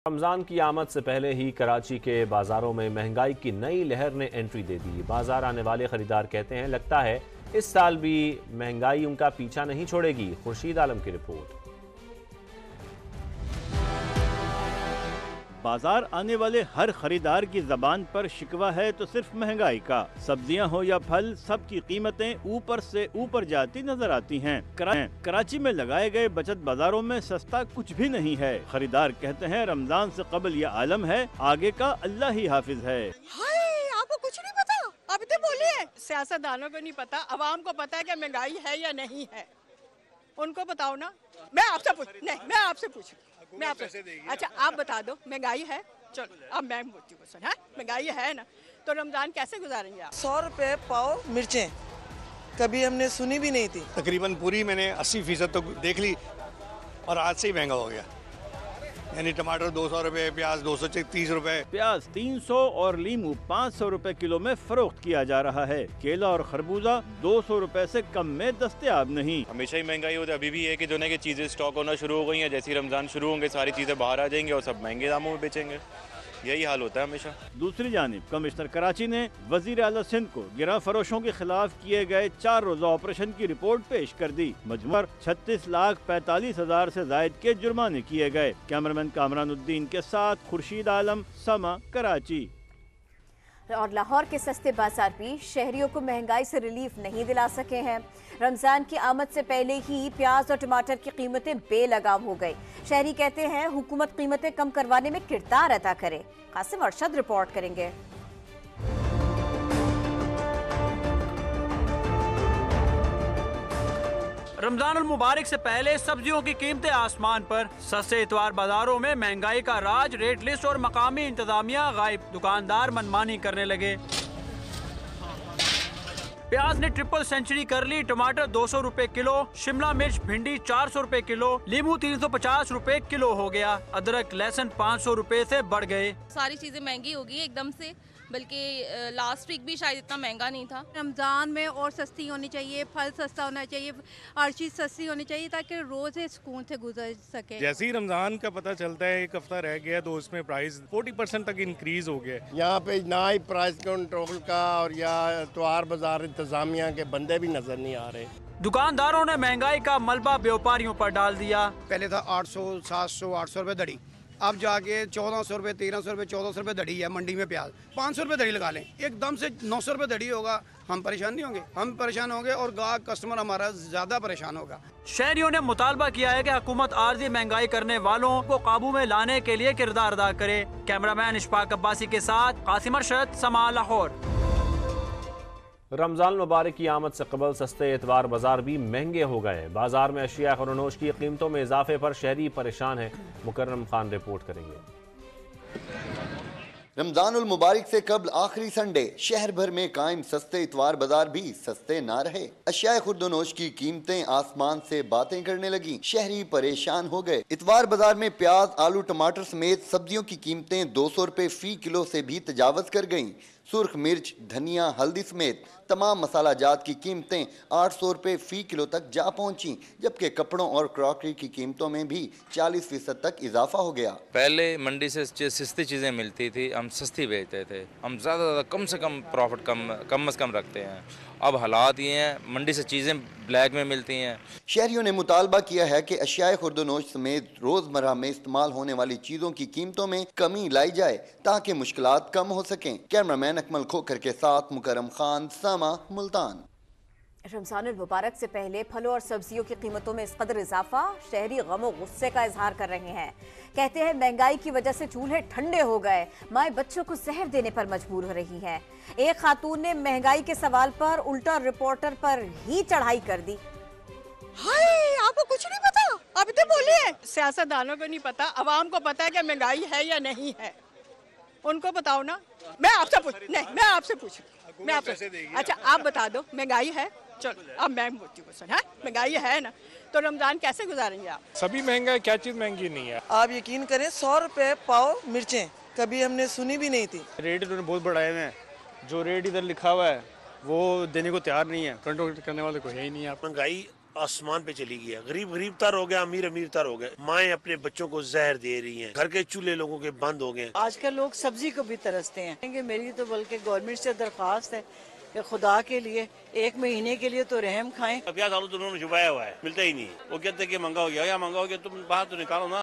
रमजान की आमद से पहले ही कराची के बाजारों में महंगाई की नई लहर ने एंट्री दे दी। बाजार आने वाले खरीदार कहते हैं लगता है इस साल भी महंगाई उनका पीछा नहीं छोड़ेगी। खुर्शीद आलम की रिपोर्ट। बाजार आने वाले हर खरीदार की जबान पर शिकवा है तो सिर्फ महंगाई का। सब्जियां हो या फल, सबकी कीमतें ऊपर से ऊपर जाती नजर आती हैं। कराची में लगाए गए बचत बाजारों में सस्ता कुछ भी नहीं है। खरीदार कहते हैं रमजान से कबल ये आलम है, आगे का अल्लाह ही हाफिज है। हाय, आपको कुछ नहीं पता? अभी तो बोलिए। सियासतदानों को नहीं पता, अवाम को पता है कि महंगाई है या नहीं है। उनको बताओ ना। मैं आपसे पूछ अच्छा आप बता दो महंगाई है। चलो अब मैं पूछती हूँ क्वेश्चन है, महंगाई है ना तो रमजान कैसे गुजारेंगे आप? 100 रुपए पाव मिर्चें कभी हमने सुनी भी नहीं थी। तकरीबन पूरी मैंने 80% तो देख ली और आज से ही महंगा हो गया। यानी टमाटर 200 रुपए, प्याज 230 रुपए। प्याज 300 और लीमू 500 रुपए किलो में फरोख्त किया जा रहा है। केला और खरबूजा 200 रुपए से कम में दस्तयाब नहीं। हमेशा ही महंगाई होती है। अभी भी है कि जो है कि चीज़ें स्टॉक होना शुरू हो गई हैं। जैसे ही रमजान शुरू होंगे सारी चीज़ें बाहर आ जाएंगी और सब महंगे दामों में बेचेंगे। यही हाल होता है हमेशा। दूसरी जानिब कमिश्नर कराची ने वजीर आला सिंध को गिरा फरोशों के खिलाफ किए गए 4 रोजा ऑपरेशन की रिपोर्ट पेश कर दी। मजमूर 36,45,000 से जायद के जुर्माने किए गए। कैमरामैन कामरानुद्दीन के साथ खुर्शीद आलम, समा, कराची। और लाहौर के सस्ते बाजार भी शहरियों को महंगाई से रिलीफ नहीं दिला सके हैं। रमजान की आमद से पहले ही प्याज और टमाटर की कीमतें बेलगाम हो गई। शहरी कहते हैं हुकूमत कीमतें कम करवाने में किरदार अदा करे। कासिम अरशद रिपोर्ट करेंगे। रमजान उल मुबारक से पहले सब्जियों की कीमतें आसमान पर। सस्ते इतवार बाजारों में महंगाई का राज, रेट लिस्ट और मकामी इंतजामिया गायब। दुकानदार मनमानी करने लगे। प्याज ने ट्रिपल सेंचुरी कर ली। टमाटर 200 रुपए किलो, शिमला मिर्च भिंडी 400 रुपए किलो, लीमू 350 रुपए किलो हो गया। अदरक लहसुन 500 रुपए से बढ़ गए। सारी चीजें महंगी हो गई एकदम से, बल्कि लास्ट वीक भी शायद इतना महंगा नहीं था। रमज़ान में और सस्ती होनी चाहिए, फल सस्ता होना चाहिए, हर चीज़ सस्ती होनी चाहिए ताकि रोज़ सुकून से गुजर सके। जैसे ही रमज़ान का पता चलता है, एक हफ्ता रह गया तो उसमें प्राइस 40% तक इंक्रीज हो गया। यहाँ पे ना ही प्राइस कंट्रोल का और या इतवार बाजार इंतजामिया के बंदे भी नजर नहीं आ रहे। दुकानदारों ने महंगाई का मलबा व्यापारियों पर डाल दिया। पहले था 800, 700, 800 रुपए दड़ी, अब जाके 1400 रुपए, 1300 रुपए, 1400 रुपए दड़ी है मंडी में प्याज। 500 रुपए दड़ी लगा लें, एकदम से 900 रुपए दड़ी होगा, हम परेशान नहीं होंगे? हम परेशान होंगे और गाहक कस्टमर हमारा ज्यादा परेशान होगा। शहरियों ने मुतालबा किया है कि हुकूमत आर्जी महंगाई करने वालों को काबू में लाने के लिए किरदार अदा करे। कैमरामैन इशफाक अब्बासी के साथ कासिम अरशद, समा, लाहौर। रमजान मुबारक की आमद से कबल सस्ते एतवार बाजार भी महंगे हो गए। बाजार में अशिया खरनोश की कीमतों में इजाफे पर शहरी परेशान है। मुकर्रम खान रिपोर्ट करेंगे। रमजानुल मुबारक से कबल आखिरी संडे शहर भर में कायम सस्ते इतवार बाजार भी सस्ते ना रहे। अशिया खुर्दनोश की कीमतें आसमान से बातें करने लगी। शहरी परेशान हो गए। इतवार बाजार में प्याज, आलू, टमाटर समेत सब्जियों की कीमतें 200 रुपए फी किलो से भी तजावज कर गईं। सुर्ख मिर्च, धनिया, हल्दी समेत तमाम मसाला जात की कीमतें 800 रुपए फी किलो तक जा पहुंची, जबकि कपड़ों और क्रॉकरी की कीमतों में भी 40% तक इजाफा हो गया। पहले मंडी से सस्ती चीज़ें मिलती थी, हम सस्ती बेचते थे, हम ज़्यादा कम से कम प्रॉफिट कम से कम रखते हैं। अब हालात ये हैं, मंडी से चीज़ें ब्लैक में मिलती हैं। शहरियों ने मुतालबा किया है कि अशियाए खुर्दनोश समेत रोजमर्रा में इस्तेमाल होने वाली चीजों की कीमतों में कमी लाई जाए ताकि मुश्किलात कम हो सकें। कैमरामैन अकमल खोखर के साथ मुकर्रम खान, समा, मुल्तान। रमजानुल मुबारक से पहले फलों और सब्जियों की कीमतों में इस कदर इजाफा, शहरी गम गुस्से का इजहार कर रहे हैं। कहते हैं महंगाई की वजह से चूल्हे ठंडे हो गए, माएं बच्चों को जहर देने पर मजबूर हो रही हैं। एक खातून ने महंगाई के सवाल पर उल्टा रिपोर्टर पर ही चढ़ाई कर दी। हाय, आपको कुछ नहीं पता? अभी तो बोलिए। सियासतदानों को नहीं पता, अवाम को पता है कि महंगाई है या नहीं है। उनको बताओ ना। मैं आपसे पूछ अच्छा आप बता दो महंगाई है। चलो अब मैं पूछती हूँ है, महंगाई है ना तो रमजान कैसे गुजारेंगे आप? सभी महंगा है, क्या चीज महंगी नहीं है? आप यकीन करें 100 रुपए पाव मिर्चें कभी हमने सुनी भी नहीं थी। रेट इन्होंने बहुत बढ़ाए हैं। जो रेट इधर लिखा हुआ है वो देने को तैयार नहीं है, कंट्रोल करने वाले को है ही नहीं है। महंगाई आसमान पे चली गई है। गरीब गरीब तर हो गया, अमीर अमीर तर हो गए। माएँ अपने बच्चों को जहर दे रही हैं, घर के चूल्हे लोगों के बंद हो गए। आजकल लोग सब्जी को भी तरसते हैं। मेरी तो बल्कि गवर्नमेंट से दरख्वास्त है कि खुदा के लिए 1 महीने के लिए तो रहम खाएं। प्याज आलू तो उन्होंने छुपाया हुआ है, मिलता ही नहीं। वो कहते हैं कि महंगा हो गया, या महंगा हो गया, तुम बाहर तो निकालो ना।